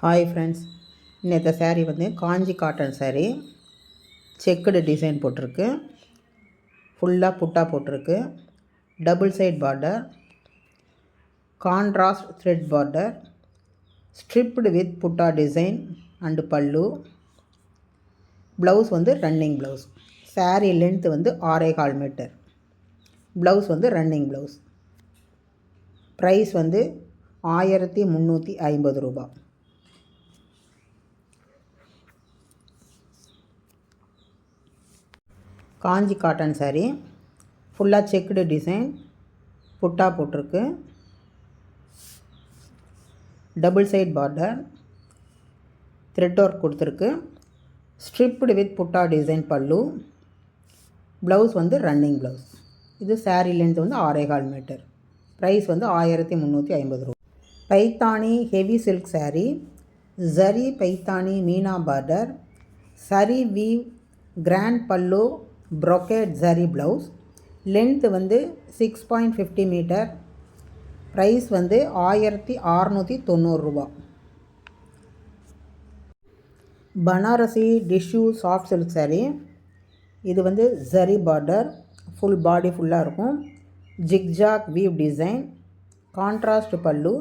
Hi friends, இந்த saree வந்து Kanchi cotton saree. Checked design போட்டிருக்கு. ஃபுல்லாக புட்டா போட்டிருக்கு. Double side border, contrast thread border, striped with புட்டா டிசைன் அண்டு பல்லு. ப்ளவுஸ் வந்து ரன்னிங் ப்ளவுஸ். saree லென்த்து வந்து 6.25 மீட்டர். ப்ளவுஸ் வந்து ரன்னிங் ப்ளவுஸ். ப்ரைஸ் வந்து 1350 ரூபா. காஞ்சி காட்டன் saree, ஃபுல்லாக செக்குடு டிசைன், புட்டா போட்டிருக்கு. Double side border, thread work கொடுத்துருக்கு. ஸ்ட்ரிப்டு வித் புட்டா டிசைன் பல்லு. ப்ளவுஸ் வந்து ரன்னிங் ப்ளவுஸ். இது saree லென்த் வந்து 6.25 மீட்டர். ப்ரைஸ் வந்து 1350 ரூபா. Paithani heavy silk saree, zari Paithani Meena border, சரி வீவ் கிராண்ட் பல்லு, brocade zari blouse. லென்த் வந்து 6.50 மீட்டர். ப்ரைஸ் வந்து 1690 ரூபா. Banarasi tissue soft silk saree. இது வந்து ஜரி பார்டர், ஃபுல் பாடி ஃபுல்லாக இருக்கும். Zigzag we've design, contrast pallu.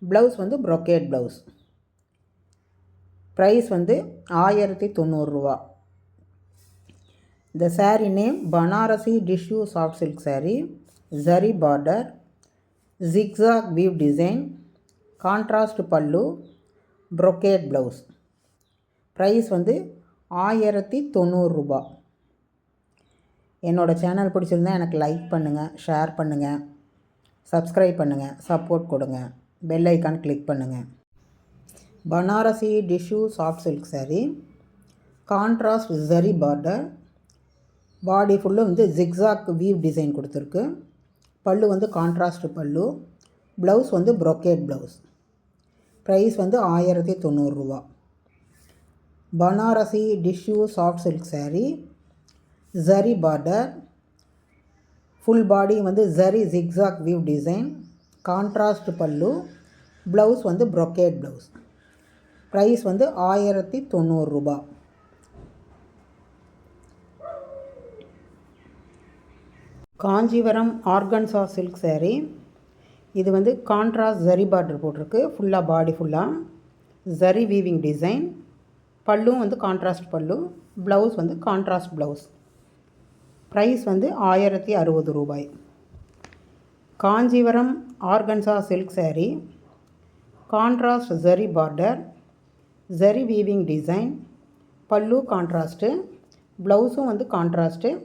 Blouse வந்து brocade ப்ளவுஸ். ப்ரைஸ் வந்து 1090 ரூபா. The saree name Banarasi Tissue Soft Silk Saree, Zari border, zigzag weave design, contrast pallu, brocade blouse. Price வந்து 1090 ரூபா. என்னோட சேனல் பிடிச்சிருந்தா எனக்கு லைக் பண்ணுங்கள், ஷேர் பண்ணுங்கள், சப்ஸ்கிரைப் பண்ணுங்கள், சப்போர்ட் கொடுங்க, பெல் ஐக்கான் கிளிக் பண்ணுங்கள். Banarasi tissue soft silk saree, contrast zari border, body full வந்து ஜிக்ஸாக் வீவ் டிசைன் கொடுத்துருக்கு. பல்லு வந்து கான்ட்ராஸ்ட் பல்லு. ப்ளவுஸ் வந்து brocade ப்ளவுஸ். ப்ரைஸ் வந்து 1090 ரூபா. Banarasi tissue soft silk saree, zari border, full body வந்து zari zigzag weave design, contrast pallu. Blouse வந்து brocade blouse. Price வந்து 1090 ரூபா. Kanchivaram organza silk saree. இது வந்து கான்ட்ராஸ்ட் ஜரி பார்டர் போட்டிருக்கு. ஃபுல்லாக பாடி ஃபுல்லாக ஜரி வீவிங் டிசைன். பல்லும் வந்து கான்ட்ராஸ்ட் பல்லு. ப்ளவுஸ் வந்து கான்ட்ராஸ்ட் ப்ளவுஸ். ப்ரைஸ் வந்து 1060 ரூபாய். Kanchivaram organza silk saree, contrast zari border, zari weaving design, pallu contrast, ப்ளவுஸும் வந்து கான்ட்ராஸ்ட்டு.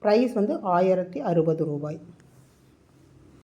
ப்ரைஸ் வந்து 1060 ரூபாய்.